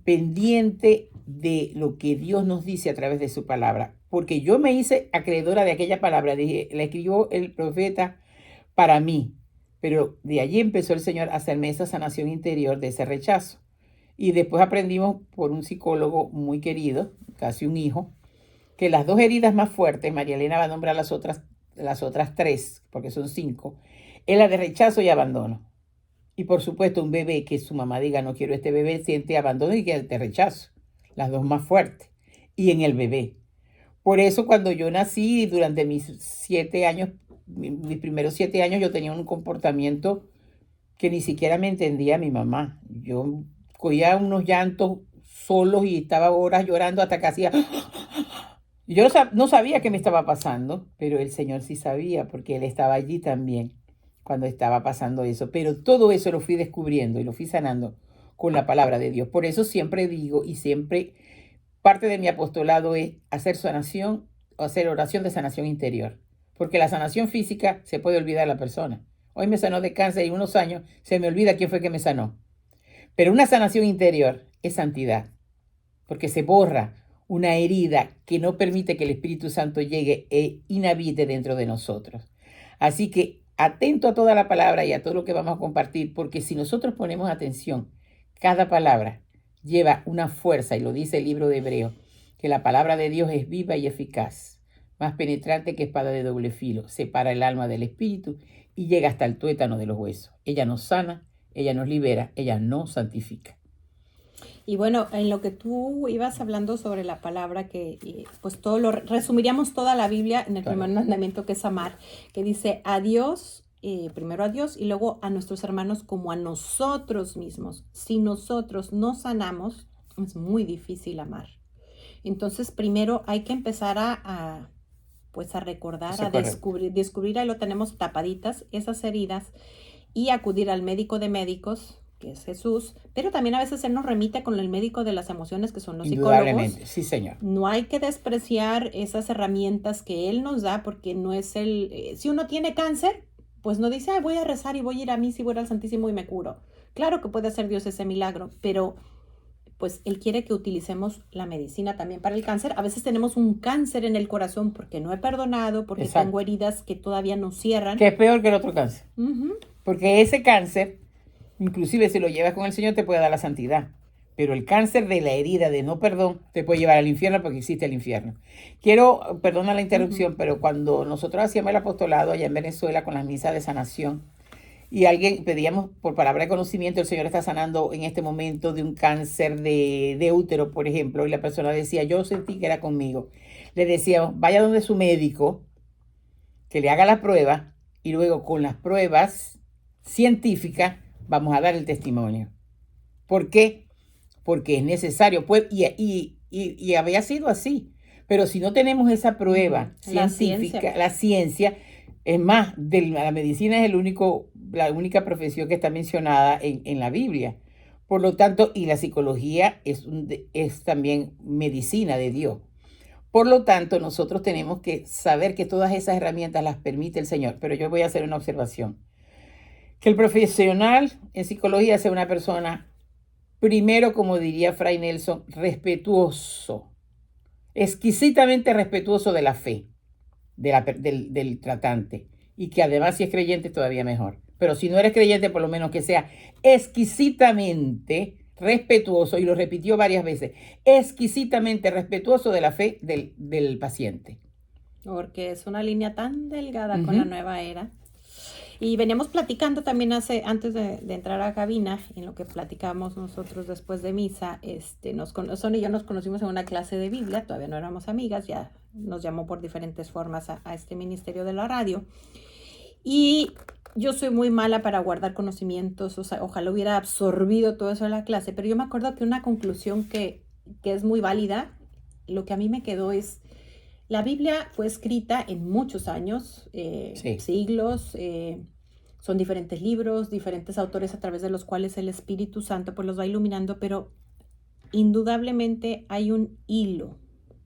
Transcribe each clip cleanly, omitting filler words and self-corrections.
pendiente de lo que Dios nos dice a través de su palabra. Porque yo me hice acreedora de aquella palabra. Dije, la escribió el profeta para mí. Pero de allí empezó el Señor a hacerme esa sanación interior de ese rechazo. Y después aprendimos por un psicólogo muy querido, casi un hijo, que las dos heridas más fuertes, María Elena va a nombrar las otras tres, porque son 5, es la de rechazo y abandono. Y por supuesto un bebé que su mamá diga no quiero este bebé, siente abandono y que te rechazo. Las dos más fuertes. Y en el bebé. Por eso cuando yo nací, durante mis 7 años, mis primeros 7 años, yo tenía un comportamiento que ni siquiera me entendía mi mamá. Yo cogía unos llantos solos y estaba horas llorando hasta que hacía... Yo no sabía qué me estaba pasando, pero el Señor sí sabía porque Él estaba allí también cuando estaba pasando eso. Pero todo eso lo fui descubriendo y lo fui sanando con la palabra de Dios. Por eso siempre digo y siempre parte de mi apostolado es hacer sanación o hacer oración de sanación interior. Porque la sanación física se puede olvidar la persona. Hoy me sanó de cáncer y en unos años se me olvida quién fue que me sanó. Pero una sanación interior es santidad, porque se borra una herida que no permite que el Espíritu Santo llegue e inhabite dentro de nosotros. Así que atento a toda la palabra y a todo lo que vamos a compartir, porque si nosotros ponemos atención, cada palabra lleva una fuerza, y lo dice el libro de Hebreo, que la palabra de Dios es viva y eficaz, más penetrante que espada de doble filo, separa el alma del espíritu y llega hasta el tuétano de los huesos. Ella nos sana, ella nos libera, ella nos santifica. Y bueno, en lo que tú ibas hablando sobre la palabra, pues todo lo resumiríamos toda la Biblia en el primer mandamiento, que es amar, que dice a Dios, primero a Dios y luego a nuestros hermanos como a nosotros mismos. Si nosotros no sanamos, es muy difícil amar. Entonces, primero hay que empezar pues a recordar, a descubrir, ahí lo tenemos tapaditas, esas heridas, y acudir al médico de médicos, que es Jesús, pero también a veces Él nos remite con el médico de las emociones, que son los psicólogos. Sí, señor. No hay que despreciar esas herramientas que Él nos da, porque no es si uno tiene cáncer, pues no dice, voy a rezar y voy a ir a misa y voy al Santísimo y me curo. Claro que puede hacer Dios ese milagro, pero pues Él quiere que utilicemos la medicina también para el cáncer. A veces tenemos un cáncer en el corazón porque no he perdonado, porque tengo heridas que todavía no cierran. Que es peor que el otro cáncer. Porque ese cáncer, inclusive si lo llevas con el Señor, te puede dar la santidad. Pero el cáncer de la herida de no perdón te puede llevar al infierno, porque existe el infierno. Perdona la interrupción, pero cuando nosotros hacíamos el apostolado allá en Venezuela con las misas de sanación, y alguien pedíamos por palabra de conocimiento, el Señor está sanando en este momento de un cáncer de útero, por ejemplo, y la persona decía, yo sentí que era conmigo. Le decíamos, vaya donde su médico, que le haga la prueba, y luego con las pruebas científicas vamos a dar el testimonio. ¿Por qué? Porque es necesario, pues, y había sido así. Pero si no tenemos esa prueba científica, la ciencia, es más, la medicina es la única profesión que está mencionada en la Biblia. Por lo tanto, y la psicología es también medicina de Dios. Por lo tanto, nosotros tenemos que saber que todas esas herramientas las permite el Señor. Pero yo voy a hacer una observación. Que el profesional en psicología sea una persona, primero, como diría Fray Nelson, respetuoso, exquisitamente respetuoso de la fe del tratante, y que además, si es creyente, todavía mejor. Pero si no eres creyente, por lo menos que sea exquisitamente respetuoso, y lo repitió varias veces, exquisitamente respetuoso de la fe del paciente. Porque es una línea tan delgada con la nueva era. Y veníamos platicando también antes de entrar a cabina, en lo que platicamos nosotros después de misa, Son y yo nos conocimos en una clase de Biblia, todavía no éramos amigas, ya nos llamó por diferentes formas a este ministerio de la radio. Y yo soy muy mala para guardar conocimientos, o sea, ojalá hubiera absorbido todo eso en la clase, pero yo me acuerdo que una conclusión que es muy válida, lo que a mí me quedó es, la Biblia fue escrita en muchos años, siglos, son diferentes libros, diferentes autores a través de los cuales el Espíritu Santo pues los va iluminando, pero indudablemente hay un hilo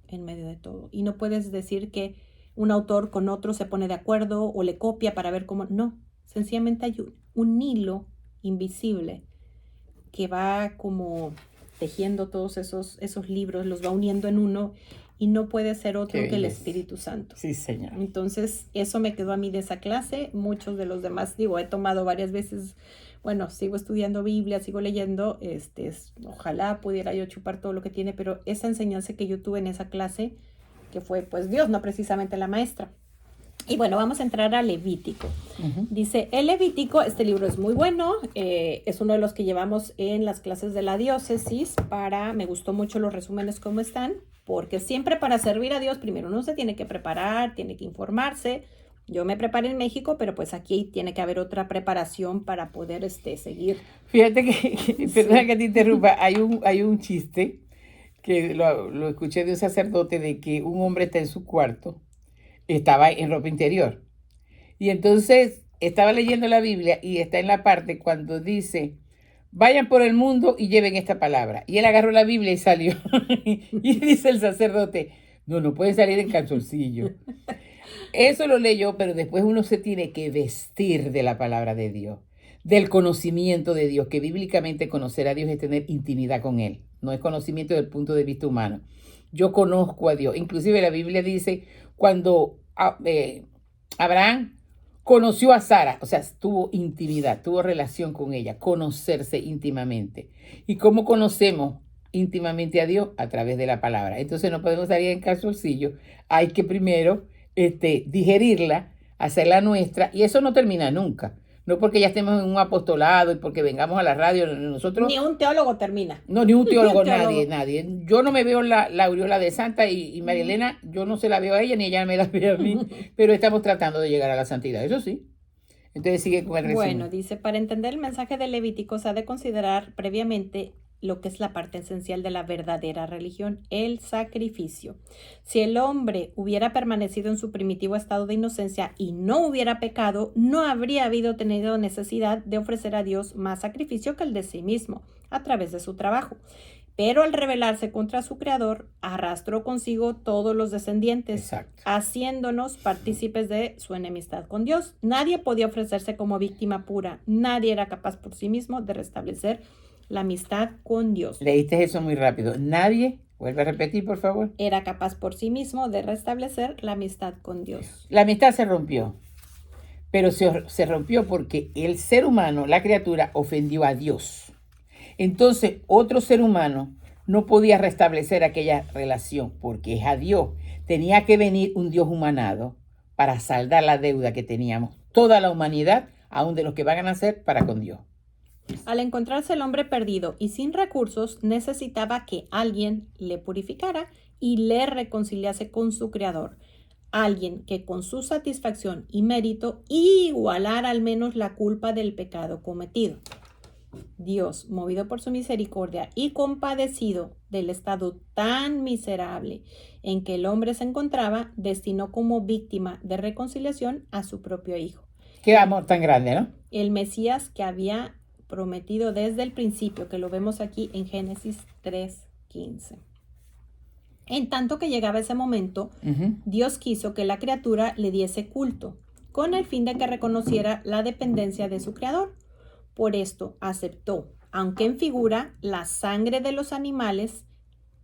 en medio de todo. Y no puedes decir que un autor con otro se pone de acuerdo o le copia para ver cómo. No, sencillamente hay un hilo invisible que va como tejiendo todos esos libros, los va uniendo en uno y no puede ser otro Qué que el belleza. Espíritu Santo. Sí, Señor. Entonces, eso me quedó a mí de esa clase. Muchos de los demás, digo, he tomado varias veces, bueno, sigo estudiando Biblia, sigo leyendo, ojalá pudiera yo chupar todo lo que tiene, pero esa enseñanza que yo tuve en esa clase, que fue pues Dios, no precisamente la maestra. Y bueno, vamos a entrar a Levítico. Ujú. Dice, el Levítico, este libro es muy bueno, es uno de los que llevamos en las clases de la diócesis me gustó mucho los resúmenes como están, porque siempre para servir a Dios, primero uno se tiene que preparar, tiene que informarse. Yo me preparé en México, pero pues aquí tiene que haber otra preparación para poder seguir. Fíjate que perdona Sí. que te interrumpa, hay un chiste que lo escuché de un sacerdote de que un hombre está en su cuarto, estaba en ropa interior. Y entonces estaba leyendo la Biblia y está en la parte cuando dice, vayan por el mundo y lleven esta palabra. Y él agarró la Biblia y salió. Y dice el sacerdote, no, no pueden salir en calzoncillo. Eso lo leyó, pero después uno se tiene que vestir de la palabra de Dios, del conocimiento de Dios, que bíblicamente conocer a Dios es tener intimidad con Él, no es conocimiento desde el punto de vista humano. Yo conozco a Dios, inclusive la Biblia dice, cuando Abraham conoció a Sara, o sea, tuvo intimidad, tuvo relación con ella, conocerse íntimamente. ¿Y cómo conocemos íntimamente a Dios? A través de la palabra. Entonces no podemos salir en calzoncillo, hay que primero digerirla, hacerla nuestra, y eso no termina nunca. No porque ya estemos en un apostolado y porque vengamos a la radio, nosotros... Ni un teólogo termina. No, ni un teólogo, Ni un teólogo. nadie. Yo no me veo la aureola de santa y María Elena, yo no se la veo a ella ni ella me la ve a mí, pero estamos tratando de llegar a la santidad, eso sí. Entonces sigue con el resumen. Bueno, dice, para entender el mensaje de Levítico se ha de considerar previamente lo que es la parte esencial de la verdadera religión, el sacrificio. Si el hombre hubiera permanecido en su primitivo estado de inocencia y no hubiera pecado, no habría habido tenido necesidad de ofrecer a Dios más sacrificio que el de sí mismo, a través de su trabajo. Pero al rebelarse contra su creador, arrastró consigo todos los descendientes, Exacto. haciéndonos partícipes de su enemistad con Dios. Nadie podía ofrecerse como víctima pura, nadie era capaz por sí mismo de restablecer la amistad con Dios. Leíste eso muy rápido. Nadie, vuelve a repetir, por favor. Era capaz por sí mismo de restablecer la amistad con Dios. La amistad se rompió, pero se rompió porque el ser humano, la criatura, ofendió a Dios. Entonces, otro ser humano no podía restablecer aquella relación porque es a Dios. Tenía que venir un Dios humanado para saldar la deuda que teníamos. Toda la humanidad, aún de los que van a nacer, para con Dios. Al encontrarse el hombre perdido y sin recursos, necesitaba que alguien le purificara y le reconciliase con su creador. Alguien que con su satisfacción y mérito igualara al menos la culpa del pecado cometido. Dios, movido por su misericordia y compadecido del estado tan miserable en que el hombre se encontraba, destinó como víctima de reconciliación a su propio hijo. Qué amor tan grande, ¿no? El Mesías que había prometido desde el principio, que lo vemos aquí en Génesis 3:15. En tanto que llegaba ese momento, Dios quiso que la criatura le diese culto, con el fin de que reconociera la dependencia de su creador. Por esto aceptó, aunque en figura, la sangre de los animales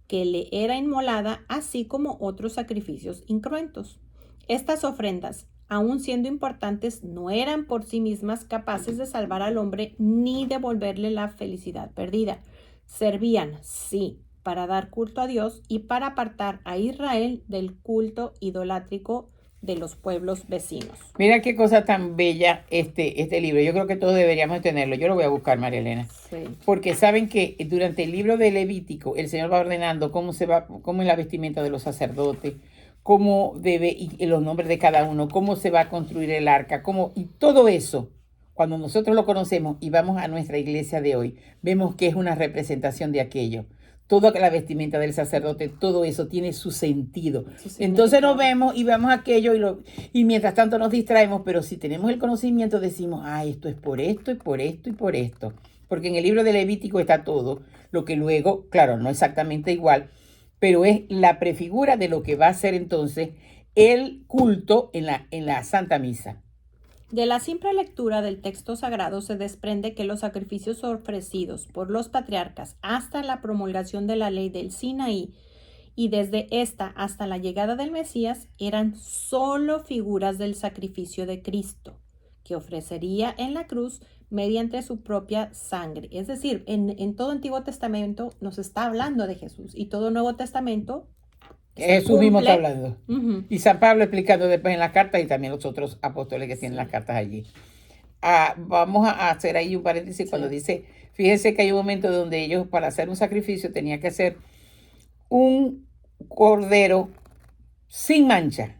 que le era inmolada, así como otros sacrificios incruentos. Estas ofrendas, aun siendo importantes, no eran por sí mismas capaces de salvar al hombre ni devolverle la felicidad perdida. Servían, sí, para dar culto a Dios y para apartar a Israel del culto idolátrico de los pueblos vecinos. Mira qué cosa tan bella este libro. Yo creo que todos deberíamos tenerlo. Yo lo voy a buscar, María Elena. Sí. Porque saben que durante el libro de Levítico, el Señor va ordenando cómo es la vestimenta de los sacerdotes, cómo debe, y los nombres de cada uno, cómo se va a construir el arca, y todo eso. Cuando nosotros lo conocemos y vamos a nuestra iglesia de hoy, vemos que es una representación de aquello. Toda la vestimenta del sacerdote, todo eso tiene su sentido. Entonces nos vemos y vemos aquello y mientras tanto nos distraemos, pero si tenemos el conocimiento decimos, esto es por esto y por esto y por esto. Porque en el libro de Levítico está todo, lo que luego, claro, no exactamente igual, pero es la prefigura de lo que va a ser entonces el culto en la Santa Misa. De la simple lectura del texto sagrado se desprende que los sacrificios ofrecidos por los patriarcas hasta la promulgación de la ley del Sinaí y desde esta hasta la llegada del Mesías eran solo figuras del sacrificio de Cristo, que ofrecería en la cruz mediante su propia sangre. Es decir, en todo Antiguo Testamento nos está hablando de Jesús y todo Nuevo Testamento Jesús mismo está cumple. hablando. Ujú. Y San Pablo explicando después en las cartas y también los otros apóstoles que tienen las cartas allí. Vamos a hacer ahí un paréntesis cuando Sí. dice, fíjense que hay un momento donde ellos para hacer un sacrificio tenían que hacer un cordero sin mancha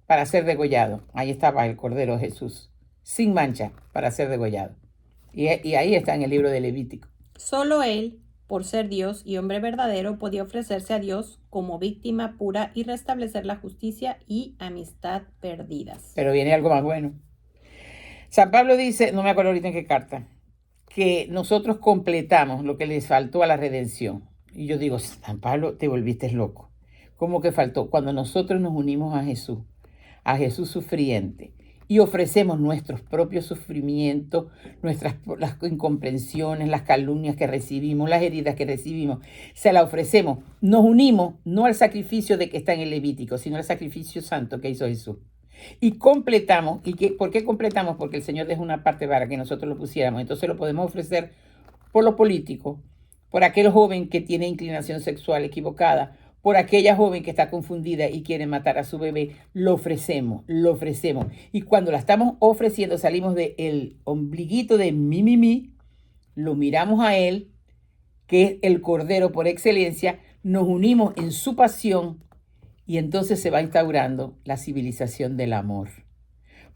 para ser degollado. Ahí estaba el cordero de Jesús, sin mancha para ser degollado. Y ahí está en el libro de Levítico. Solo él, por ser Dios y hombre verdadero, podía ofrecerse a Dios como víctima pura y restablecer la justicia y amistad perdidas. Pero viene algo más bueno. San Pablo dice, no me acuerdo ahorita en qué carta, que nosotros completamos lo que les faltó a la redención. Y yo digo, San Pablo, te volviste loco. ¿Cómo que faltó? Cuando nosotros nos unimos a Jesús sufriente, y ofrecemos nuestros propios sufrimientos, las incomprensiones, las calumnias que recibimos, las heridas que recibimos, se la ofrecemos. Nos unimos no al sacrificio de que está en el Levítico, sino al sacrificio santo que hizo Jesús. Y completamos. ¿Por qué completamos? Porque el Señor dejó una parte para que nosotros lo pusiéramos. Entonces lo podemos ofrecer por lo político, por aquel joven que tiene inclinación sexual equivocada, por aquella joven que está confundida y quiere matar a su bebé. Lo ofrecemos. Y cuando la estamos ofreciendo, salimos del ombliguito de mi, lo miramos a él, que es el Cordero por excelencia, nos unimos en su pasión y entonces se va instaurando la civilización del amor.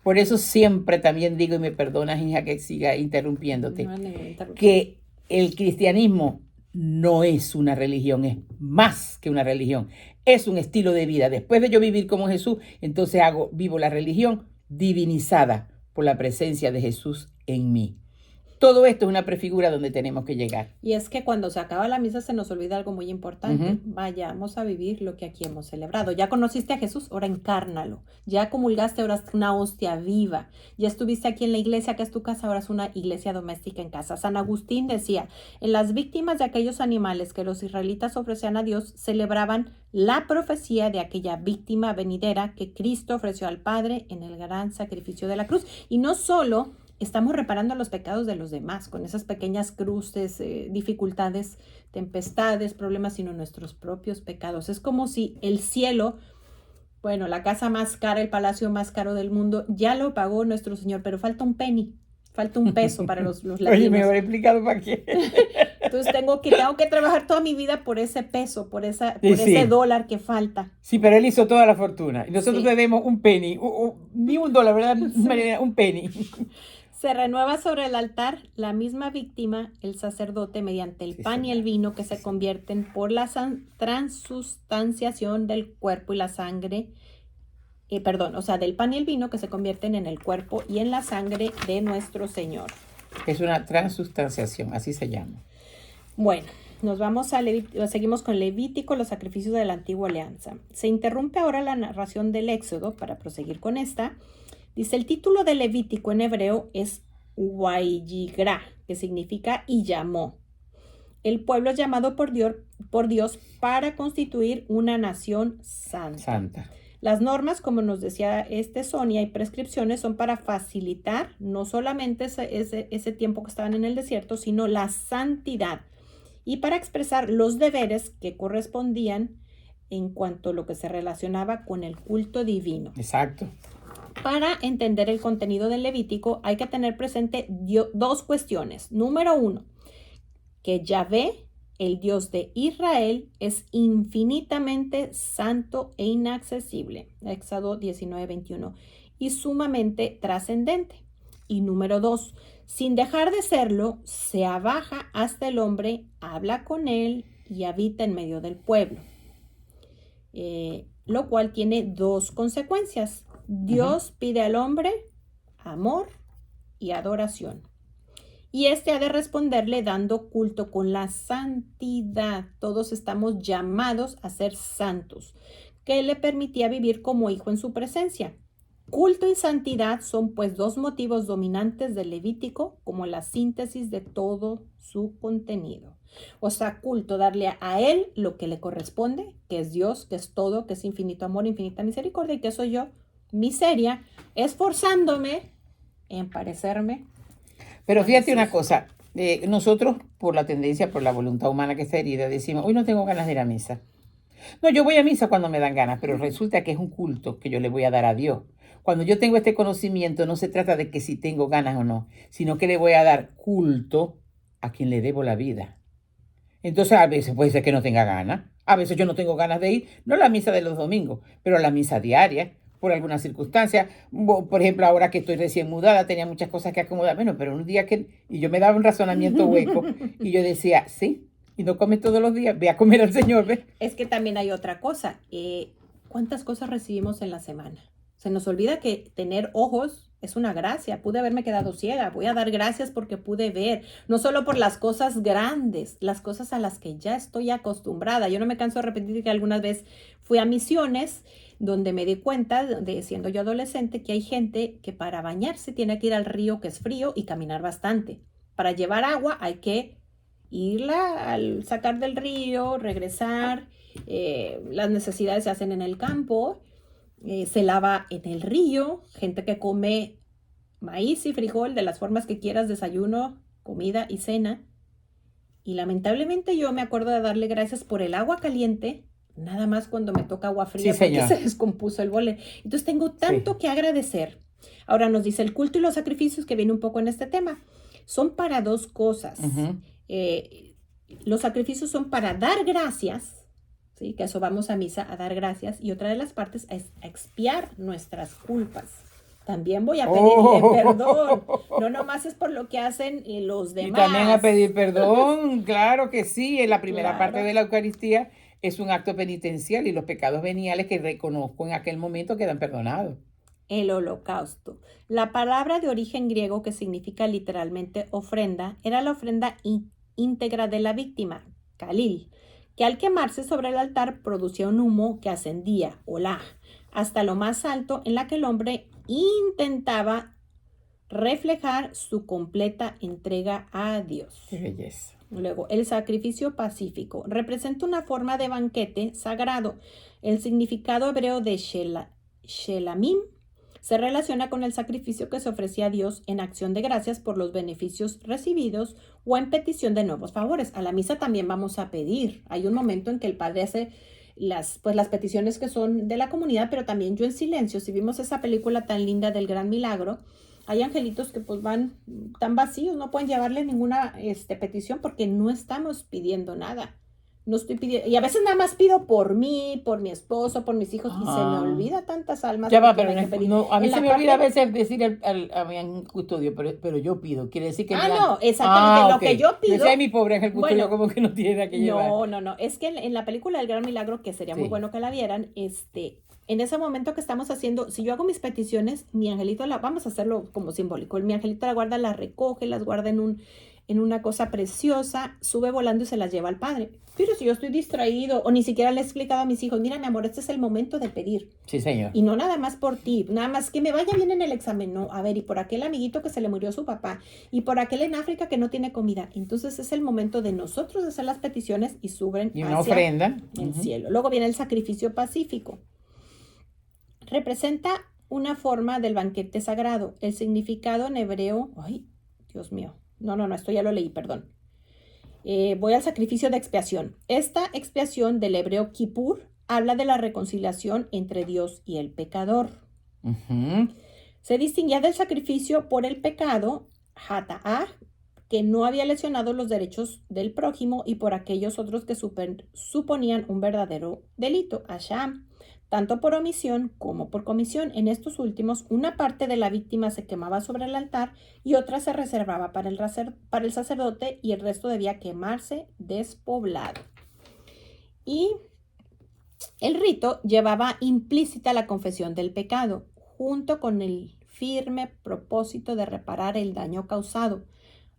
Por eso siempre también digo, y me perdonas, hija, que siga interrumpiéndote, No hay ninguna interrupción. que el cristianismo no es una religión, es más que una religión, es un estilo de vida. Después de yo vivir como Jesús, entonces vivo la religión divinizada por la presencia de Jesús en mí. Todo esto es una prefigura donde tenemos que llegar. Y es que cuando se acaba la misa se nos olvida algo muy importante. Ujú. Vayamos a vivir lo que aquí hemos celebrado. Ya conociste a Jesús, ahora encárnalo. Ya comulgaste, ahora es una hostia viva. Ya estuviste aquí en la iglesia, que es tu casa, ahora es una iglesia doméstica en casa. San Agustín decía, en las víctimas de aquellos animales que los israelitas ofrecían a Dios, celebraban la profecía de aquella víctima venidera que Cristo ofreció al Padre en el gran sacrificio de la cruz. Y no solo estamos reparando los pecados de los demás con esas pequeñas cruces, dificultades, tempestades, problemas, sino nuestros propios pecados. Es como si el cielo, bueno, la casa más cara, el palacio más caro del mundo, ya lo pagó nuestro Señor, pero falta un penny, falta un peso para los latinos. Oye, me habré explicado para qué. Entonces tengo que trabajar toda mi vida por ese peso, por ese dólar que falta. Sí, pero él hizo toda la fortuna. Y nosotros Sí. tenemos un penny, ni un dólar, ¿verdad? Sí. Un penny. Se renueva sobre el altar la misma víctima, el sacerdote, mediante el pan y el vino que se convierten por la transustanciación del cuerpo y la sangre, del pan y el vino que se convierten en el cuerpo y en la sangre de nuestro Señor. Es una transustanciación, así se llama. Bueno, nos vamos seguimos con Levítico, los sacrificios de la antigua alianza. Se interrumpe ahora la narración del Éxodo para proseguir con esta. Dice, el título de Levítico en hebreo es Wayigra, que significa y llamó. El pueblo es llamado por Dios para constituir una nación santa. Las normas, como nos decía Sonia, y prescripciones son para facilitar no solamente ese tiempo que estaban en el desierto, sino la santidad y para expresar los deberes que correspondían en cuanto a lo que se relacionaba con el culto divino. Exacto. Para entender el contenido del Levítico hay que tener presente dos cuestiones. Número 1, que Yahvé, el Dios de Israel, es infinitamente santo e inaccesible. Éxodo 19:21. Y sumamente trascendente. Y número 2, sin dejar de serlo, se abaja hasta el hombre, habla con él y habita en medio del pueblo. Lo cual tiene dos consecuencias. Dios pide al hombre amor y adoración. Y ha de responderle dando culto con la santidad. Todos estamos llamados a ser santos, que le permitía vivir como hijo en su presencia. Culto y santidad son pues dos motivos dominantes del Levítico como la síntesis de todo su contenido. O sea, culto, darle a él lo que le corresponde, que es Dios, que es todo, que es infinito amor, infinita misericordia, y que soy yo, miseria, esforzándome en parecerme. Pero fíjate una cosa, nosotros por la tendencia, por la voluntad humana que está herida, decimos, hoy no tengo ganas de ir a misa. No, yo voy a misa cuando me dan ganas, pero resulta que es un culto que yo le voy a dar a Dios. Cuando yo tengo este conocimiento, no se trata de que si tengo ganas o no, sino que le voy a dar culto a quien le debo la vida. Entonces a veces puede ser que no tenga ganas, a veces yo no tengo ganas de ir, no a la misa de los domingos, pero a la misa diaria, por alguna circunstancia. Por ejemplo, ahora que estoy recién mudada, tenía muchas cosas que acomodar, bueno, pero un día y yo me daba un razonamiento hueco, y yo decía, sí, y no comes todos los días, ve a comer al Señor, ¿ves? Es que también hay otra cosa, ¿cuántas cosas recibimos en la semana? Se nos olvida que tener ojos es una gracia. Pude haberme quedado ciega. Voy a dar gracias porque pude ver. No solo por las cosas grandes, las cosas a las que ya estoy acostumbrada. Yo no me canso de repetir que algunas veces fui a misiones donde me di cuenta, siendo yo adolescente, que hay gente que para bañarse tiene que ir al río que es frío y caminar bastante. Para llevar agua hay que irla al sacar del río, regresar. Las necesidades se hacen en el campo. Se lava en el río, gente que come maíz y frijol de las formas que quieras, desayuno, comida y cena. Y lamentablemente yo me acuerdo de darle gracias por el agua caliente, nada más cuando me toca agua fría, sí, porque señor, se descompuso el bole. Entonces tengo tanto que agradecer. Ahora nos dice el culto y los sacrificios, que viene un poco en este tema. Son para dos cosas. Los sacrificios son para dar gracias. ¿Sí? Que eso vamos a misa a dar gracias, y otra de las partes es a expiar nuestras culpas. También voy a pedirle perdón, no nomás es por lo que hacen los demás. Y también a pedir perdón, claro que sí, en la primera Claro. parte de la Eucaristía es un acto penitencial y los pecados veniales que reconozco en aquel momento quedan perdonados. El holocausto. La palabra de origen griego que significa literalmente ofrenda era la ofrenda íntegra de la víctima, kalil, que al quemarse sobre el altar producía un humo que ascendía, olá, hasta lo más alto, en la que el hombre intentaba reflejar su completa entrega a Dios. Qué belleza. Luego, el sacrificio pacífico representa una forma de banquete sagrado. El significado hebreo de shelamim se relaciona con el sacrificio que se ofrecía a Dios en acción de gracias por los beneficios recibidos o en petición de nuevos favores. A la misa también vamos a pedir. Hay un momento en que el Padre hace las peticiones que son de la comunidad, pero también yo en silencio. Si vimos esa película tan linda del Gran Milagro, hay angelitos que pues van tan vacíos, no pueden llevarle ninguna petición porque no estamos pidiendo nada. No estoy pidiendo, y a veces nada más pido por mí, por mi esposo, por mis hijos, y se me olvida tantas almas. Ya va, pero no, a mí En se la me olvida a parte- veces decir a mi ángel custodio, pero yo pido, quiere decir que no, exactamente, lo que yo pido. Yo sé, mi pobre ángel custodio, Bueno, como que no tiene nada que llevar. No, es que en la película del Gran Milagro, que sería muy Sí. bueno que la vieran, en ese momento que estamos haciendo, si yo hago mis peticiones, mi angelito vamos a hacerlo como simbólico, mi angelito la guarda, la recoge, las guarda en una cosa preciosa, sube volando y se las lleva al Padre. Pero si yo estoy distraído o ni siquiera le he explicado a mis hijos, mira mi amor, este es el momento de pedir. Sí, señor. Y no nada más por ti, nada más que me vaya bien en el examen, no, a ver, y por aquel amiguito que se le murió su papá, y por aquel en África que no tiene comida. Entonces es el momento de nosotros hacer las peticiones y suben Y una hacia ofrenda. el cielo. Luego viene el sacrificio pacífico. Representa una forma del banquete sagrado. El significado en hebreo, ay, Dios mío, no, esto ya lo leí, perdón. Voy al sacrificio de expiación. Esta expiación del hebreo Kippur habla de la reconciliación entre Dios y el pecador. Se distinguía del sacrificio por el pecado, hata'ah, que no había lesionado los derechos del prójimo, y por aquellos otros que suponían un verdadero delito, asham, tanto por omisión como por comisión. En estos últimos, una parte de la víctima se quemaba sobre el altar y otra se reservaba para el sacerdote, y el resto debía quemarse despoblado. Y el rito llevaba implícita la confesión del pecado, junto con el firme propósito de reparar el daño causado,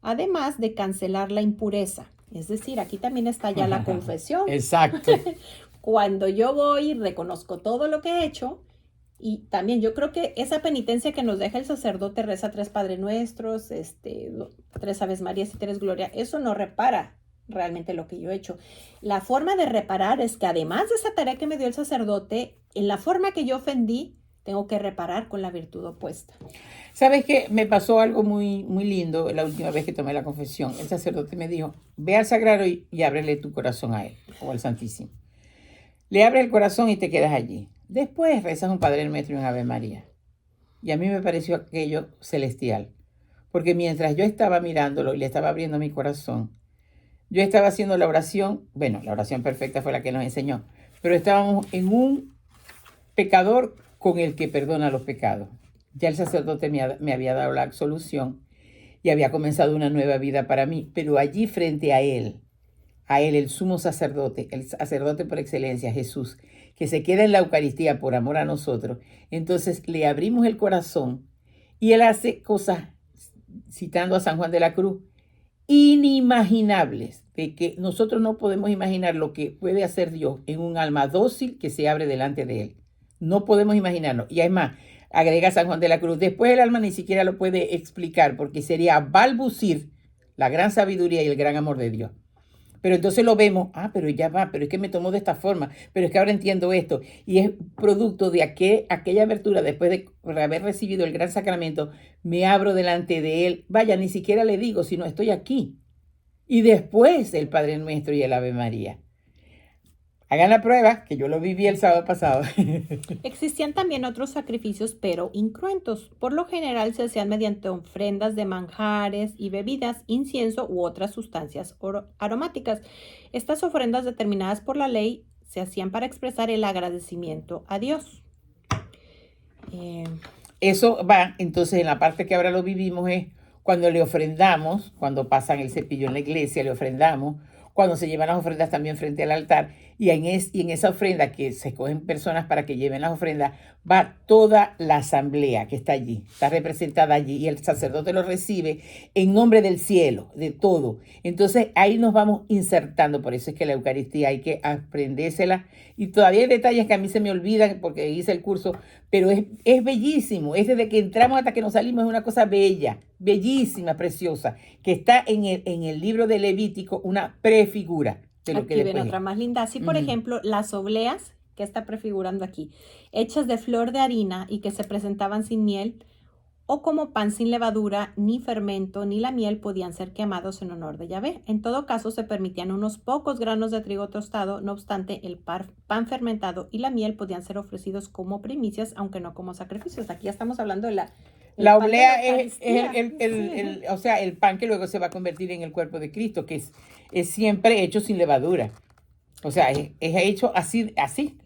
además de cancelar la impureza. Es decir, aquí también está ya la confesión. Exacto. Cuando yo voy y reconozco todo lo que he hecho, Y también yo creo que esa penitencia que nos deja el sacerdote, reza 3 Padre Nuestros, 3 Aves Marías y 3 Gloria, eso no repara realmente lo que yo he hecho. La forma de reparar es que además de esa tarea que me dio el sacerdote, en la forma que yo ofendí, tengo que reparar con la virtud opuesta. ¿Sabes qué? Me pasó algo muy, muy lindo la última vez que tomé la confesión. El sacerdote me dijo, ve al sagrario y ábrele tu corazón a él, o al Santísimo. Le abres el corazón y te quedas allí. Después rezas un Padre Nuestro y un Ave María. Y a mí me pareció aquello celestial. Porque mientras yo estaba mirándolo y le estaba abriendo mi corazón, yo estaba haciendo la oración, bueno, la oración perfecta fue la que nos enseñó, pero estábamos en un pecador con el que perdona los pecados. Ya el sacerdote me había dado la absolución y había comenzado una nueva vida para mí, pero allí frente a él, el sumo sacerdote, el sacerdote por excelencia, Jesús, que se queda en la Eucaristía por amor a nosotros, entonces le abrimos el corazón y él hace cosas, citando a San Juan de la Cruz, inimaginables, de que nosotros no podemos imaginar lo que puede hacer Dios en un alma dócil que se abre delante de él. No podemos imaginarlo. Y además, agrega San Juan de la Cruz, después el alma ni siquiera lo puede explicar porque sería balbucir la gran sabiduría y el gran amor de Dios. Pero entonces lo vemos, pero ya va, pero es que me tomó de esta forma, pero es que ahora entiendo esto. Y es producto de aquella abertura, después de haber recibido el gran sacramento, me abro delante de él. Vaya, ni siquiera le digo, sino estoy aquí. Y después el Padre Nuestro y el Ave María. Hagan la prueba, que yo lo viví el sábado pasado. Existían también otros sacrificios, pero incruentos. Por lo general se hacían mediante ofrendas de manjares y bebidas, incienso u otras sustancias aromáticas. Estas ofrendas determinadas por la ley se hacían para expresar el agradecimiento a Dios. Eso va, entonces en la parte que ahora lo vivimos es cuando le ofrendamos, cuando pasan el cepillo en la iglesia, le ofrendamos, cuando se llevan las ofrendas también frente al altar, y en esa ofrenda que se escogen personas para que lleven las ofrendas, va toda la asamblea que está allí, está representada allí, y el sacerdote lo recibe en nombre del cielo, de todo. Entonces ahí nos vamos insertando, por eso es que la Eucaristía hay que aprendérsela, y todavía hay detalles que a mí se me olvidan porque hice el curso, pero es bellísimo, es desde que entramos hasta que nos salimos, es una cosa bella, bellísima, preciosa, que está en el libro de Levítico, una prefigura de lo que Aquí viene otra más linda. Así, por ejemplo, las obleas, que está prefigurando aquí, hechas de flor de harina y que se presentaban sin miel, o como pan sin levadura, ni fermento, ni la miel podían ser quemados en honor de Yahvé. En todo caso, se permitían unos pocos granos de trigo tostado, no obstante, el pan fermentado y la miel podían ser ofrecidos como primicias, aunque no como sacrificios. Aquí ya estamos hablando de la oblea es o sea, el pan que luego se va a convertir en el cuerpo de Cristo, que es siempre hecho sin levadura. O sea, es hecho así,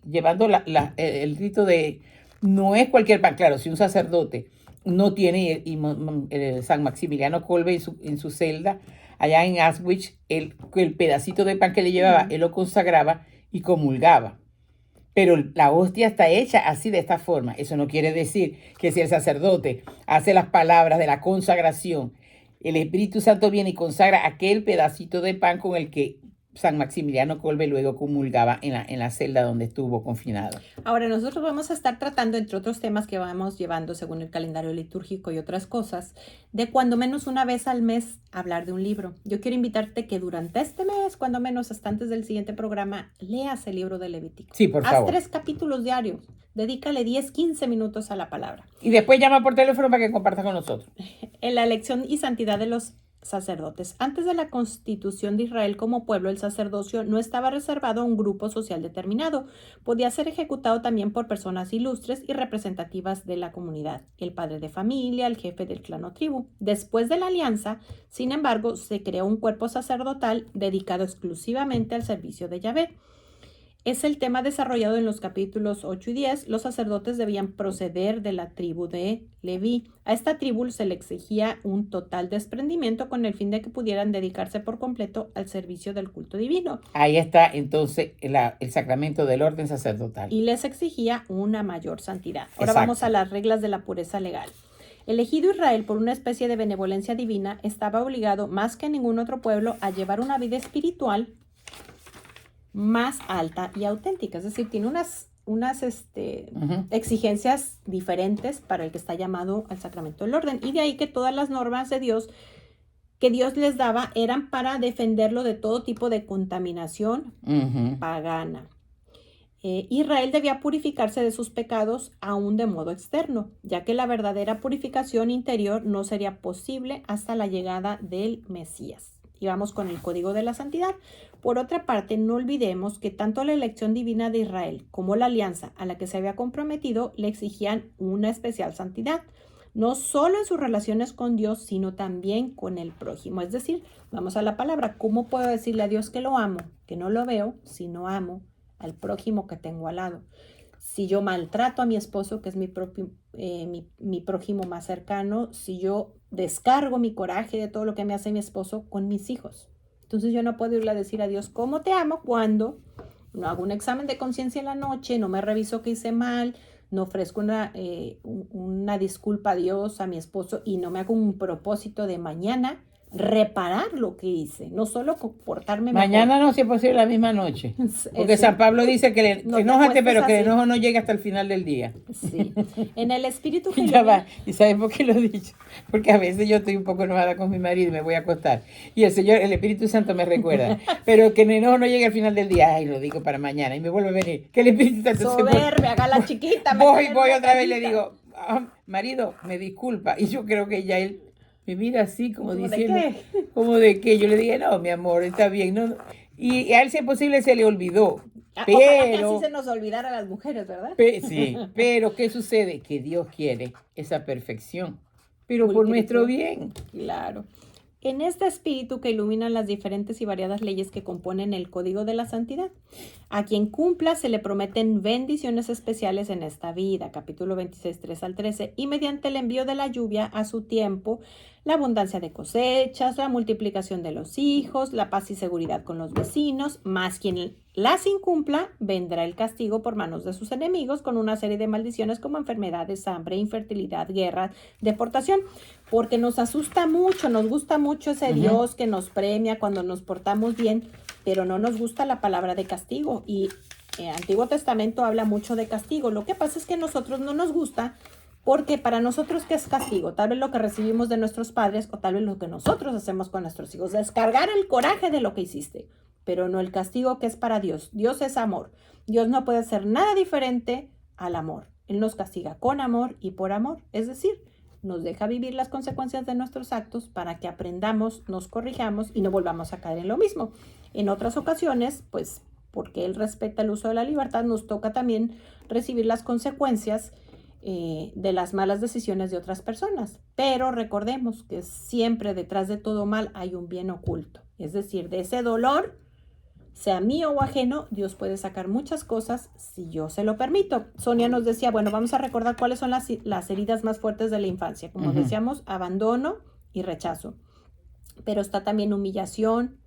llevando el rito de... No es cualquier pan, claro, si un sacerdote no tiene, San Maximiliano Kolbe en su celda, allá en Auschwitz, el pedacito de pan que le llevaba, él lo consagraba y comulgaba. Pero la hostia está hecha así, de esta forma. Eso no quiere decir que si el sacerdote hace las palabras de la consagración, el Espíritu Santo viene y consagra aquel pedacito de pan con el que San Maximiliano Kolbe luego comulgaba en la celda donde estuvo confinado. Ahora, nosotros vamos a estar tratando, entre otros temas que vamos llevando según el calendario litúrgico y otras cosas, de cuando menos una vez al mes hablar de un libro. Yo quiero invitarte que durante este mes, cuando menos hasta antes del siguiente programa, leas el libro de Levítico. Sí, por favor. Haz 3 capítulos diarios. Dedícale 10, 15 minutos a la palabra. Y después llama por teléfono para que compartas con nosotros. En la elección y santidad de los sacerdotes. Antes de la constitución de Israel como pueblo, el sacerdocio no estaba reservado a un grupo social determinado. Podía ser ejecutado también por personas ilustres y representativas de la comunidad, el padre de familia, el jefe del clan o tribu. Después de la alianza, sin embargo, se creó un cuerpo sacerdotal dedicado exclusivamente al servicio de Yahvé. Es el tema desarrollado en los capítulos 8 y 10. Los sacerdotes debían proceder de la tribu de Leví. A esta tribu se le exigía un total desprendimiento con el fin de que pudieran dedicarse por completo al servicio del culto divino. Ahí está entonces el sacramento del orden sacerdotal. Y les exigía una mayor santidad. Ahora Exacto. Vamos a las reglas de la pureza legal. Elegido Israel por una especie de benevolencia divina, estaba obligado más que ningún otro pueblo a llevar una vida espiritual más alta y auténtica, es decir, tiene unas exigencias diferentes para el que está llamado al sacramento del orden. Y de ahí que todas las normas de Dios que Dios les daba eran para defenderlo de todo tipo de contaminación pagana. Israel debía purificarse de sus pecados aún de modo externo, ya que la verdadera purificación interior no sería posible hasta la llegada del Mesías. Y vamos con el código de la santidad. Por otra parte, no olvidemos que tanto la elección divina de Israel como la alianza a la que se había comprometido le exigían una especial santidad, no solo en sus relaciones con Dios, sino también con el prójimo. Es decir, vamos a la palabra, ¿cómo puedo decirle a Dios que lo amo, que no lo veo, si no amo al prójimo que tengo al lado? Si yo maltrato a mi esposo, que es mi prójimo más cercano, si yo descargo mi coraje de todo lo que me hace mi esposo con mis hijos. Entonces yo no puedo irle a decir a Dios cómo te amo cuando no hago un examen de conciencia en la noche, no me reviso que hice mal, no ofrezco una disculpa a Dios, a mi esposo, y no me hago un propósito de mañana reparar lo que hice, no solo comportarme mañana mejor. No, si es posible, la misma noche. Porque San Pablo dice que enójate, pero que el enojo no llegue hasta el final del día. Sí. En el espíritu que ya va. ¿Y sabes por qué lo he dicho? Porque a veces yo estoy un poco enojada con mi marido y me voy a acostar. Y el Espíritu Santo me recuerda. Pero que el enojo no llegue al final del día. Ay, lo digo para mañana. Y me vuelve a venir. Que el Espíritu Santo soberbia, haga la chiquita. Voy otra vez y le digo, marido, me disculpa. Y yo creo que ya él me mira así como diciendo, ¿cómo de qué? Yo le dije, no, mi amor, está bien. No. Y a él, si es posible, se le olvidó. Pero que así se nos olvidara a las mujeres, ¿verdad? Sí, pero ¿qué sucede? Que Dios quiere esa perfección, pero por nuestro bien. Claro. En este espíritu que ilumina las diferentes y variadas leyes que componen el Código de la Santidad. A quien cumpla se le prometen bendiciones especiales en esta vida, capítulo 26, 3 al 13, y mediante el envío de la lluvia a su tiempo, la abundancia de cosechas, la multiplicación de los hijos, la paz y seguridad con los vecinos, más quien las incumpla, vendrá el castigo por manos de sus enemigos con una serie de maldiciones como enfermedades, hambre, infertilidad, guerra, deportación, porque nos asusta mucho, nos gusta mucho ese Dios que nos premia cuando nos portamos bien, pero no nos gusta la palabra de castigo. Y el Antiguo Testamento habla mucho de castigo. Lo que pasa es que a nosotros no nos gusta, porque para nosotros, ¿qué es castigo? Tal vez lo que recibimos de nuestros padres o tal vez lo que nosotros hacemos con nuestros hijos, descargar el coraje de lo que hiciste, pero no el castigo que es para Dios. Dios es amor. Dios no puede hacer nada diferente al amor. Él nos castiga con amor y por amor. Es decir, nos deja vivir las consecuencias de nuestros actos para que aprendamos, nos corrijamos y no volvamos a caer en lo mismo. En otras ocasiones, pues, porque Él respeta el uso de la libertad, nos toca también recibir las consecuencias de las malas decisiones de otras personas. Pero recordemos que siempre detrás de todo mal hay un bien oculto. Es decir, de ese dolor, sea mío o ajeno, Dios puede sacar muchas cosas si yo se lo permito. Sonia nos decía, bueno, vamos a recordar cuáles son las heridas más fuertes de la infancia. Como decíamos, abandono y rechazo. Pero está también humillación,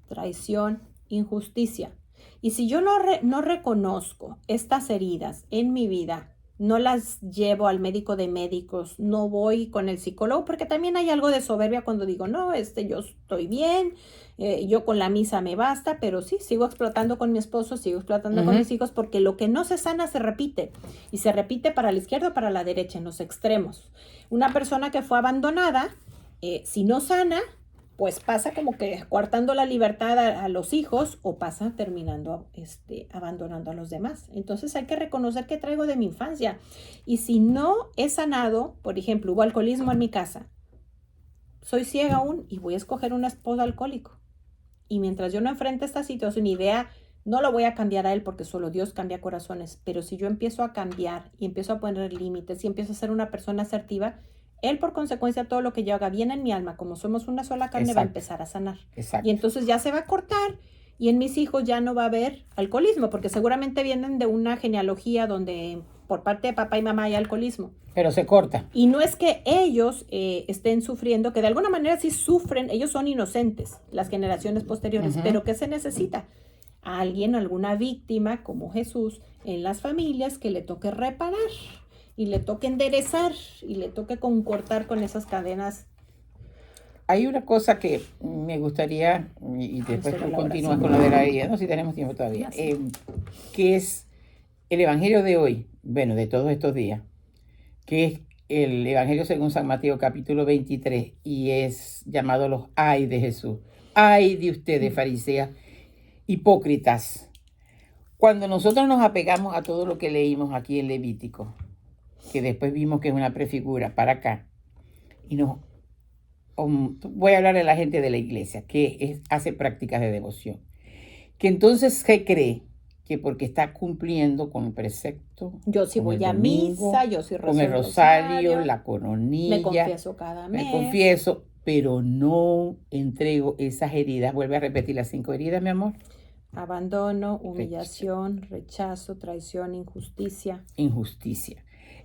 traición, injusticia. Y si yo no reconozco estas heridas en mi vida, no las llevo al médico de médicos, no voy con el psicólogo, porque también hay algo de soberbia cuando digo, no, yo estoy bien, yo con la misa me basta, pero sí, sigo explotando con mi esposo, sigo explotando con mis hijos, porque lo que no se sana se repite, y se repite para la izquierda o para la derecha, en los extremos. Una persona que fue abandonada, si no sana, pues pasa como que coartando la libertad a los hijos o pasa terminando abandonando a los demás. Entonces hay que reconocer que traigo de mi infancia. Y si no he sanado, por ejemplo, hubo alcoholismo en mi casa, soy ciega aún y voy a escoger un esposo alcohólico. Y mientras yo no enfrente esta situación y vea, no lo voy a cambiar a él porque solo Dios cambia corazones, pero si yo empiezo a cambiar y empiezo a poner límites y empiezo a ser una persona asertiva, Él, por consecuencia, todo lo que yo haga bien en mi alma, como somos una sola carne, va a empezar a sanar. Y entonces ya se va a cortar y en mis hijos ya no va a haber alcoholismo, porque seguramente vienen de una genealogía donde por parte de papá y mamá hay alcoholismo. Pero se corta. Y no es que ellos estén sufriendo, que de alguna manera sí sufren, ellos son inocentes, las generaciones posteriores, pero ¿qué se necesita? A alguien, alguna víctima como Jesús en las familias que le toque reparar. Y le toque enderezar y le toque concortar con esas cadenas. Hay una cosa que me gustaría, y después tú continúas con lo de la herida, no, si tenemos tiempo todavía, que es el evangelio de hoy, bueno, de todos estos días, que es el evangelio según San Mateo capítulo 23 y es llamado los ay de Jesús. Ay de ustedes, fariseas, hipócritas. Cuando nosotros nos apegamos a todo lo que leímos aquí en Levítico, que después vimos que es una prefigura para acá, y voy a hablar a la gente de la iglesia que hace prácticas de devoción, que entonces se cree que porque está cumpliendo con el precepto, Yo sí con voy el a domingo, misa, yo sí rezo con el el rosario, la coronilla, me confieso cada me mes. confieso, pero no entrego esas heridas. Vuelve a repetir las 5 heridas, mi amor. Abandono, humillación, rechazo, traición, Injusticia.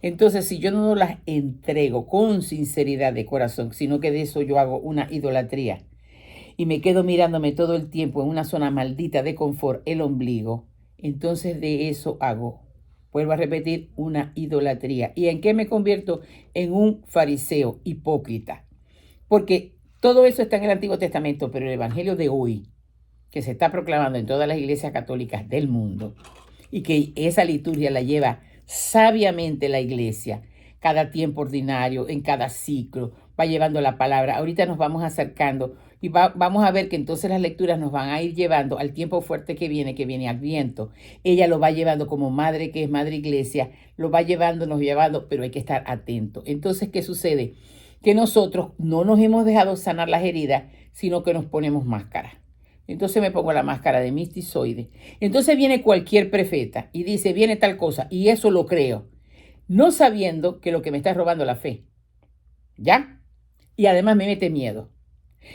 Entonces, si yo no las entrego con sinceridad de corazón, sino que de eso yo hago una idolatría y me quedo mirándome todo el tiempo en una zona maldita de confort, el ombligo, entonces de eso hago, vuelvo a repetir, una idolatría. ¿Y en qué me convierto? En un fariseo hipócrita. Porque todo eso está en el Antiguo Testamento, pero el Evangelio de hoy, que se está proclamando en todas las iglesias católicas del mundo, y que esa liturgia la lleva sabiamente la iglesia, cada tiempo ordinario, en cada ciclo, va llevando la palabra. Ahorita nos vamos acercando y vamos a ver que entonces las lecturas nos van a ir llevando al tiempo fuerte que viene Adviento. Ella lo va llevando como madre, que es madre iglesia, lo va llevando, nos llevando, pero hay que estar atento. Entonces, ¿qué sucede? Que nosotros no nos hemos dejado sanar las heridas, sino que nos ponemos máscara. Entonces me pongo la máscara de mistizoide. Entonces viene cualquier profeta y dice, viene tal cosa, y eso lo creo, no sabiendo que lo que me está robando la fe. ¿Ya? Y además me mete miedo.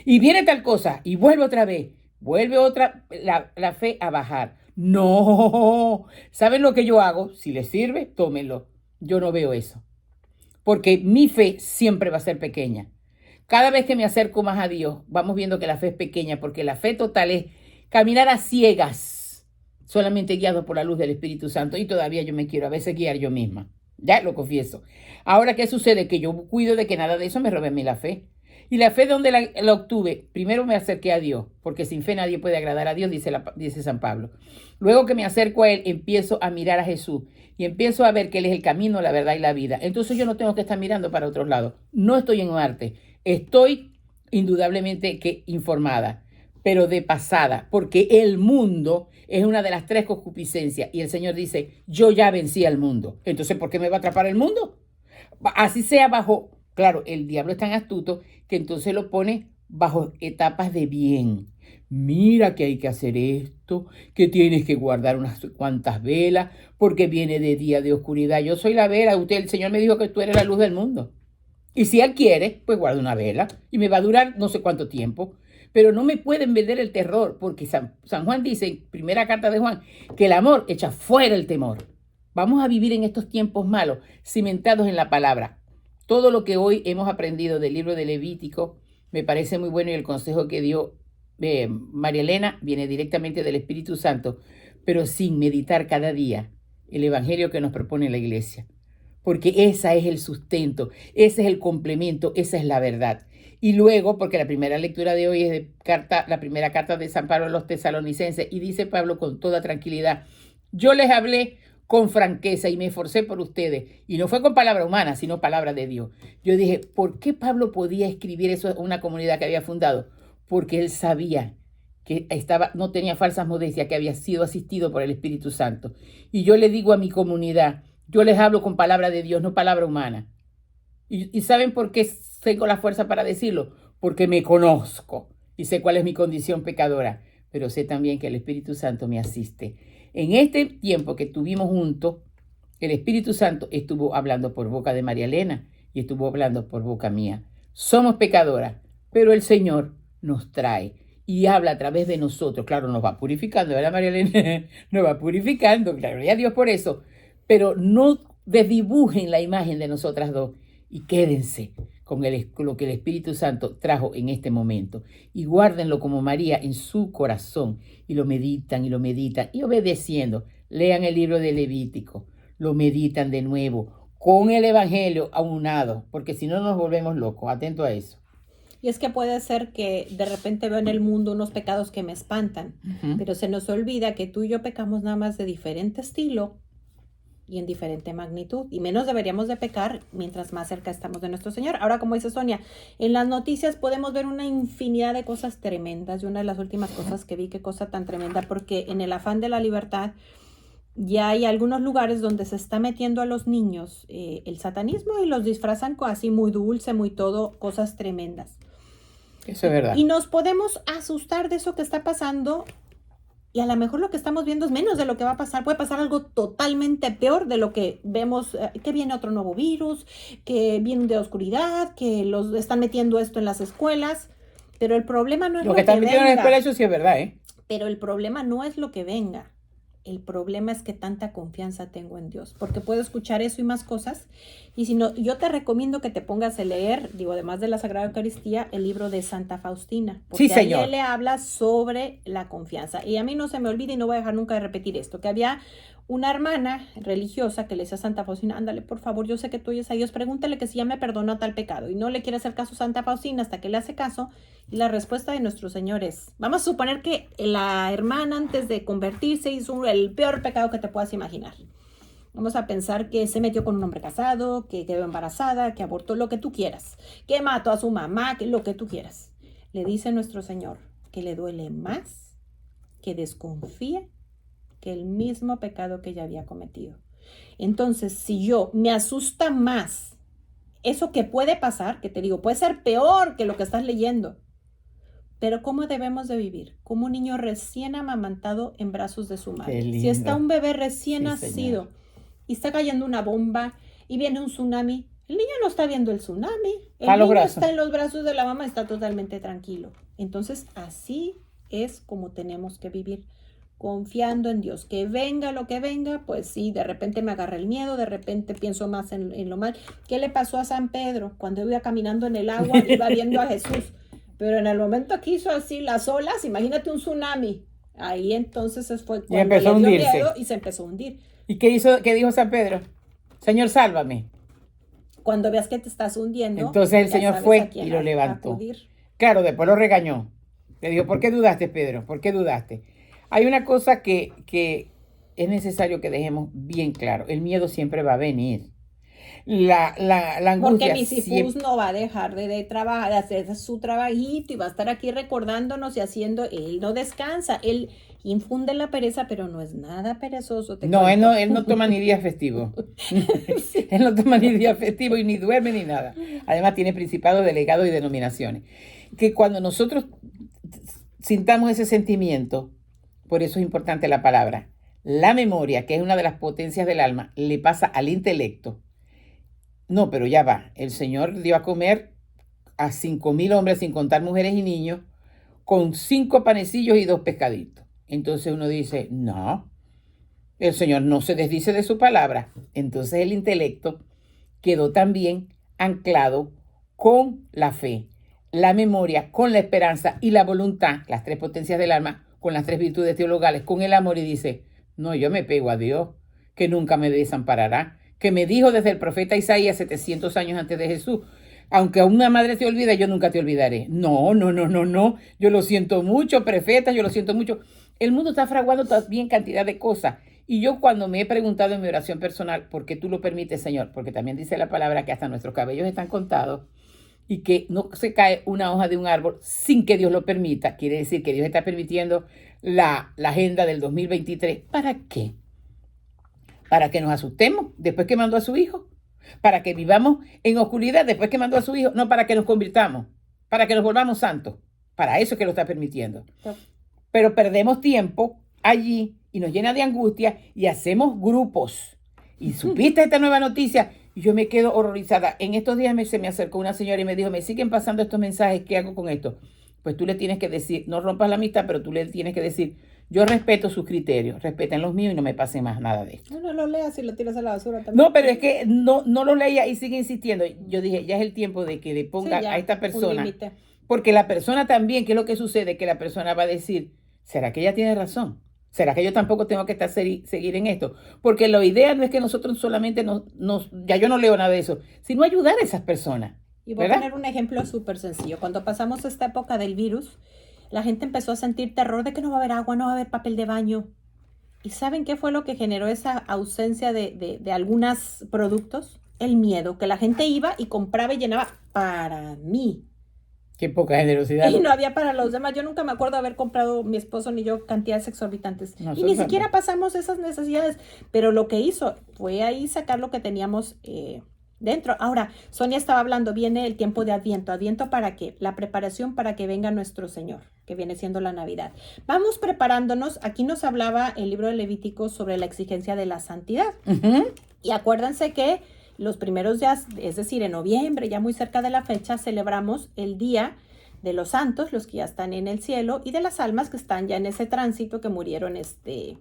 Y viene tal cosa, y vuelve otra vez, vuelve la fe a bajar. No, ¿saben lo que yo hago? Si les sirve, tómenlo. Yo no veo eso. Porque mi fe siempre va a ser pequeña. Cada vez que me acerco más a Dios, vamos viendo que la fe es pequeña, porque la fe total es caminar a ciegas, solamente guiado por la luz del Espíritu Santo, y todavía yo me quiero a veces guiar yo misma. Ya lo confieso. Ahora, ¿qué sucede? Que yo cuido de que nada de eso me robe a mí la fe. Y la fe, ¿dónde la obtuve? Primero me acerqué a Dios, porque sin fe nadie puede agradar a Dios, dice San Pablo. Luego que me acerco a Él, empiezo a mirar a Jesús y empiezo a ver que Él es el camino, la verdad y la vida. Entonces yo no tengo que estar mirando para otros lados. No estoy en Marte. Estoy indudablemente que informada, pero de pasada, porque el mundo es una de las 3 concupiscencias y el Señor dice, yo ya vencí al mundo. Entonces, ¿por qué me va a atrapar el mundo? Así sea bajo, claro, el diablo es tan astuto que entonces lo pone bajo etapas de bien. Mira que hay que hacer esto, que tienes que guardar unas cuantas velas, porque viene de día de oscuridad. Yo soy la vela, el Señor me dijo que tú eres la luz del mundo. Y si Él quiere, pues guarda una vela y me va a durar no sé cuánto tiempo. Pero no me pueden vender el terror, porque San Juan dice, en primera carta de Juan, que el amor echa fuera el temor. Vamos a vivir en estos tiempos malos, cimentados en la palabra. Todo lo que hoy hemos aprendido del libro de Levítico me parece muy bueno, y el consejo que dio María Elena viene directamente del Espíritu Santo, pero sin meditar cada día el evangelio que nos propone la iglesia. Porque ese es el sustento, ese es el complemento, esa es la verdad. Y luego, porque la primera lectura de hoy es la primera carta de San Pablo a los tesalonicenses, y dice Pablo con toda tranquilidad, yo les hablé con franqueza y me esforcé por ustedes. Y no fue con palabra humana, sino palabra de Dios. Yo dije, ¿por qué Pablo podía escribir eso a una comunidad que había fundado? Porque él sabía que no tenía falsas modestias, que había sido asistido por el Espíritu Santo. Y yo le digo a mi comunidad, yo les hablo con palabra de Dios, no palabra humana. ¿Y saben por qué tengo la fuerza para decirlo? Porque me conozco y sé cuál es mi condición pecadora, pero sé también que el Espíritu Santo me asiste. En este tiempo que estuvimos juntos, el Espíritu Santo estuvo hablando por boca de María Elena y estuvo hablando por boca mía. Somos pecadoras, pero el Señor nos trae y habla a través de nosotros. Claro, nos va purificando, ¿verdad, María Elena? Nos va purificando, claro, y a Dios por eso. Pero no desdibujen la imagen de nosotras dos y quédense con lo que el Espíritu Santo trajo en este momento. Y guárdenlo como María en su corazón y lo meditan y obedeciendo. Lean el libro de Levítico, lo meditan de nuevo con el Evangelio aunado, porque si no nos volvemos locos. Atento a eso. Y es que puede ser que de repente veo en el mundo unos pecados que me espantan, pero se nos olvida que tú y yo pecamos nada más de diferente estilo, y en diferente magnitud, y menos deberíamos de pecar mientras más cerca estamos de nuestro Señor. Ahora, como dice Sonia, en las noticias podemos ver una infinidad de cosas tremendas, y una de las últimas cosas que vi, qué cosa tan tremenda, porque en el afán de la libertad ya hay algunos lugares donde se está metiendo a los niños el satanismo y los disfrazan así muy dulce, muy todo, cosas tremendas. Eso es verdad. Y nos podemos asustar de eso que está pasando, y a lo mejor lo que estamos viendo es menos de lo que va a pasar. Puede pasar algo totalmente peor de lo que vemos, que viene otro nuevo virus, que viene de oscuridad, que los están metiendo esto en las escuelas. Pero el problema no es Lo que están metiendo en la escuela, eso sí es verdad, ¿eh? Pero el problema no es lo que venga. El problema es que tanta confianza tengo en Dios, porque puedo escuchar eso y más cosas. Y si no, yo te recomiendo que te pongas a leer, además de la Sagrada Eucaristía, el libro de Santa Faustina, porque sí, señor. ahí él le habla sobre la confianza. Y a mí no se me olvida, y no voy a dejar nunca de repetir esto, que había una hermana religiosa que le decía a Santa Faustina: ándale, por favor, yo sé que tú oyes a Dios, pregúntale que si ya me perdonó tal pecado. Y no le quiere hacer caso a Santa Faustina hasta que le hace caso. Y la respuesta de nuestro Señor es: vamos a suponer que la hermana antes de convertirse hizo el peor pecado que te puedas imaginar. Vamos a pensar que se metió con un hombre casado, que quedó embarazada, que abortó, lo que tú quieras, que mató a su mamá, que lo que tú quieras. Le dice nuestro Señor que le duele más, que desconfía, que el mismo pecado que ella había cometido. Entonces, si yo me asusta más eso que puede pasar, que te digo, puede ser peor que lo que estás leyendo, pero ¿cómo debemos de vivir? Como un niño recién amamantado en brazos de su madre. Si está un bebé recién nacido y está cayendo una bomba y viene un tsunami, el niño no está viendo el tsunami, el niño está en los brazos de la mamá, está totalmente tranquilo. Entonces, así es como tenemos que vivir, confiando en Dios. Que venga lo que venga, pues sí, de repente me agarra el miedo, de repente pienso más en lo mal. ¿Qué le pasó a San Pedro? Cuando iba caminando en el agua, iba viendo a Jesús. Pero en el momento que hizo así las olas, imagínate un tsunami. Ahí entonces fue cuando empezó a hundirse. Miedo y se empezó a hundir. ¿Y qué dijo San Pedro? Señor, sálvame. Cuando veas que te estás hundiendo, entonces el Señor fue y lo levantó. Claro, después lo regañó. Le dijo: ¿por qué dudaste, Pedro? ¿Por qué dudaste? Hay una cosa que es necesario que dejemos bien claro. El miedo siempre va a venir. La angustia. Porque mi Sifus no va a dejar de trabajar, de hacer su trabajito, y va a estar aquí recordándonos y haciendo. Él no descansa, él infunde la pereza, pero no es nada perezoso. No, él no toma ni día festivo. Sí. Él no toma ni día festivo y ni duerme ni nada. Además tiene principados, delegados y denominaciones. Que cuando nosotros sintamos ese sentimiento, por eso es importante la palabra, la memoria, que es una de las potencias del alma, le pasa al intelecto. No, pero ya va. El Señor dio a comer a 5,000 hombres, sin contar mujeres y niños, con 5 panecillos y 2 pescaditos. Entonces uno dice: no, el Señor no se desdice de su palabra. Entonces el intelecto quedó también anclado con la fe, la memoria, con la esperanza y la voluntad, las 3 potencias del alma, con las 3 virtudes teologales, con el amor, y dice: no, yo me pego a Dios, que nunca me desamparará, que me dijo desde el profeta Isaías 700 años antes de Jesús: aunque a una madre te olvida, yo nunca te olvidaré. No, yo lo siento mucho, profeta, yo lo siento mucho. El mundo está fraguando también cantidad de cosas. Y yo, cuando me he preguntado en mi oración personal: ¿por qué tú lo permites, Señor? Porque también dice la palabra que hasta nuestros cabellos están contados y que no se cae una hoja de un árbol sin que Dios lo permita. Quiere decir que Dios está permitiendo la agenda del 2023. ¿Para qué? Para que nos asustemos después que mandó a su hijo, para que vivamos en oscuridad después que mandó a su hijo, no para que nos convirtamos, para que nos volvamos santos. Para eso es que lo está permitiendo. Pero perdemos tiempo allí y nos llena de angustia y hacemos grupos. Y supiste esta nueva noticia y yo me quedo horrorizada. En estos días se me acercó una señora y me dijo: me siguen pasando estos mensajes, ¿qué hago con esto? Pues tú le tienes que decir, no rompas la amistad, pero tú le tienes que decir: yo respeto sus criterios, respeten los míos y no me pase más nada de esto. No lo leas y lo tiras a la basura también. No, pero es que no lo leía y sigue insistiendo. Yo dije: ya es el tiempo de que le ponga a esta persona. Porque la persona también, ¿qué es lo que sucede? Que la persona va a decir: ¿será que ella tiene razón? ¿Será que yo tampoco tengo que seguir en esto? Porque la idea no es que nosotros solamente ya yo no leo nada de eso, sino ayudar a esas personas. Y voy a poner un ejemplo súper sencillo. Cuando pasamos esta época del virus, la gente empezó a sentir terror de que no va a haber agua, no va a haber papel de baño. ¿Y saben qué fue lo que generó esa ausencia de algunos productos? El miedo, que la gente iba y compraba y llenaba para mí. Qué poca generosidad. Y no había para los demás. Yo nunca me acuerdo haber comprado, mi esposo ni yo, cantidades exorbitantes. Y Nosotros ni siquiera tampoco. pasamos esas necesidades. Pero lo que hizo fue ahí sacar lo que teníamos dentro. Ahora, Sonia estaba hablando, viene el tiempo de Adviento. ¿Adviento para qué? La preparación para que venga nuestro Señor, que viene siendo la Navidad. Vamos preparándonos. Aquí nos hablaba el libro de Levítico sobre la exigencia de la santidad. Y acuérdense que los primeros días, es decir, en noviembre, ya muy cerca de la fecha, celebramos el Día de los Santos, los que ya están en el cielo, y de las almas que están ya en ese tránsito, que murieron y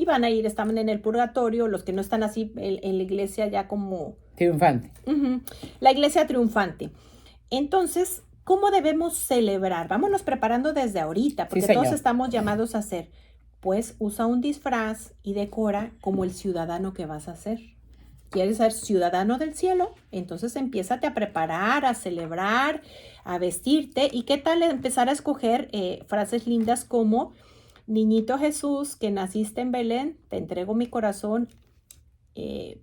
van a ir, estaban en el purgatorio, los que no están así en la iglesia ya como... Triunfante. La iglesia triunfante. Entonces, ¿cómo debemos celebrar? Vámonos preparando desde ahorita, porque Sí, todos señor. estamos llamados a hacer. Pues usa un disfraz y decora como el ciudadano que vas a ser. ¿Quieres ser ciudadano del cielo? Entonces empiézate a preparar, a celebrar, a vestirte. ¿Y qué tal empezar a escoger frases lindas como: Niñito Jesús, que naciste en Belén, te entrego mi corazón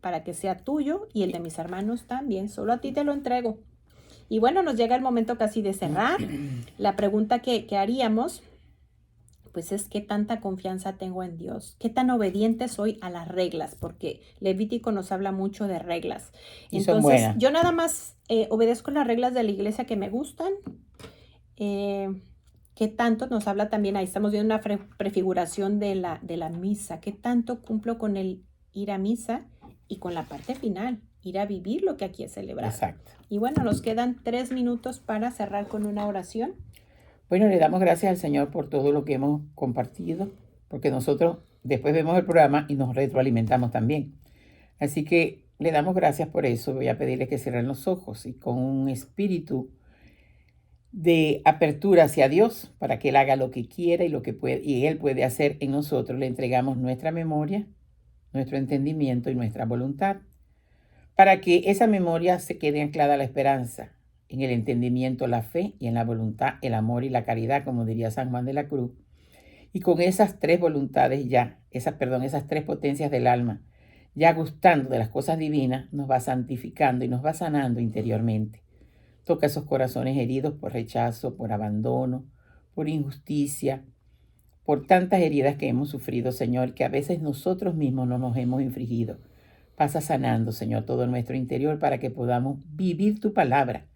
para que sea tuyo y el de mis hermanos también. Solo a ti te lo entrego. Y bueno, nos llega el momento casi de cerrar. La pregunta que haríamos, pues es: ¿qué tanta confianza tengo en Dios? ¿Qué tan obediente soy a las reglas? Porque Levítico nos habla mucho de reglas. Y son Entonces, buenas. yo nada más obedezco las reglas de la iglesia que me gustan. ¿Qué tanto nos habla también? Ahí estamos viendo una prefiguración de la misa. ¿Qué tanto cumplo con el ir a misa? Y con la parte final, ir a vivir lo que aquí es celebrado. Exacto. Y bueno, nos quedan 3 minutos para cerrar con una oración. Bueno, le damos gracias al Señor por todo lo que hemos compartido, porque nosotros después vemos el programa y nos retroalimentamos también. Así que le damos gracias por eso. Voy a pedirle que cierren los ojos y con un espíritu de apertura hacia Dios para que Él haga lo que quiera y lo que puede, y Él puede hacer en nosotros. Le entregamos nuestra memoria, nuestro entendimiento y nuestra voluntad, para que esa memoria se quede anclada a la esperanza, en el entendimiento la fe y en la voluntad el amor y la caridad, como diría San Juan de la Cruz. Y con esas 3 voluntades ya, esas 3 potencias del alma, ya gustando de las cosas divinas, nos va santificando y nos va sanando interiormente. Toca esos corazones heridos por rechazo, por abandono, por injusticia, por tantas heridas que hemos sufrido, Señor, que a veces nosotros mismos no nos hemos infligido. Pasa sanando, Señor, todo nuestro interior para que podamos vivir tu palabra.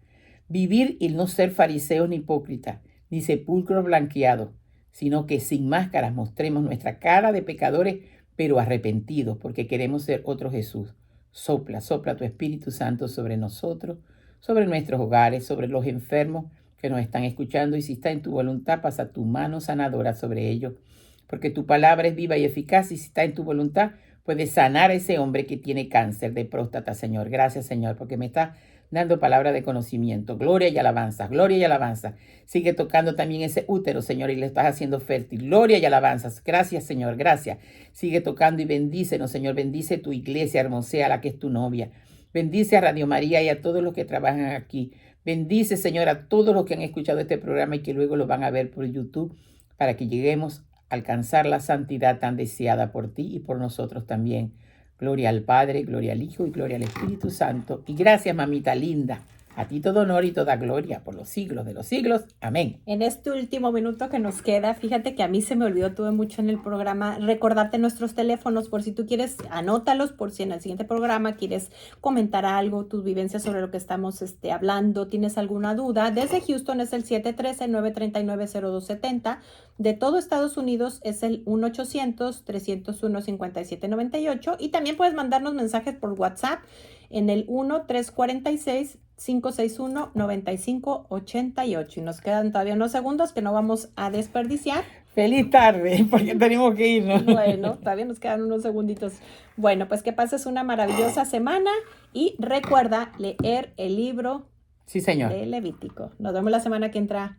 Vivir y no ser fariseos ni hipócritas, ni sepulcros blanqueados, sino que sin máscaras mostremos nuestra cara de pecadores, pero arrepentidos, porque queremos ser otro Jesús. Sopla, sopla tu Espíritu Santo sobre nosotros, sobre nuestros hogares, sobre los enfermos que nos están escuchando, y si está en tu voluntad, pasa tu mano sanadora sobre ellos, porque tu palabra es viva y eficaz, y si está en tu voluntad, puedes sanar a ese hombre que tiene cáncer de próstata, Señor. Gracias, Señor, porque me está dando palabra de conocimiento. Gloria y alabanza, gloria y alabanza. Sigue tocando también ese útero, Señor, y le estás haciendo fértil. Gloria y alabanza. Gracias, Señor, gracias. Sigue tocando y bendícenos, Señor. Bendice tu iglesia, hermosea, la que es tu novia. Bendice a Radio María y a todos los que trabajan aquí. Bendice, Señor, a todos los que han escuchado este programa y que luego lo van a ver por YouTube, para que lleguemos a alcanzar la santidad tan deseada por ti y por nosotros también. Gloria al Padre, gloria al Hijo y gloria al Espíritu Santo. Y gracias, mamita linda. A ti todo honor y toda gloria por los siglos de los siglos. Amén. En este último minuto que nos queda, fíjate que a mí se me olvidó, tuve mucho en el programa, recordarte nuestros teléfonos por si tú quieres, anótalos por si en el siguiente programa quieres comentar algo, tus vivencias sobre lo que estamos hablando, tienes alguna duda. Desde Houston es el 713-939-0270. De todo Estados Unidos es el 1-800-301-5798. Y también puedes mandarnos mensajes por WhatsApp en el 1-346-561-9588. Y nos quedan todavía unos segundos que no vamos a desperdiciar. Feliz tarde, porque tenemos que irnos. Bueno, todavía nos quedan unos segunditos. Bueno, pues que pases una maravillosa semana y recuerda leer el libro Sí, señor. de Levítico. Nos vemos la semana que entra.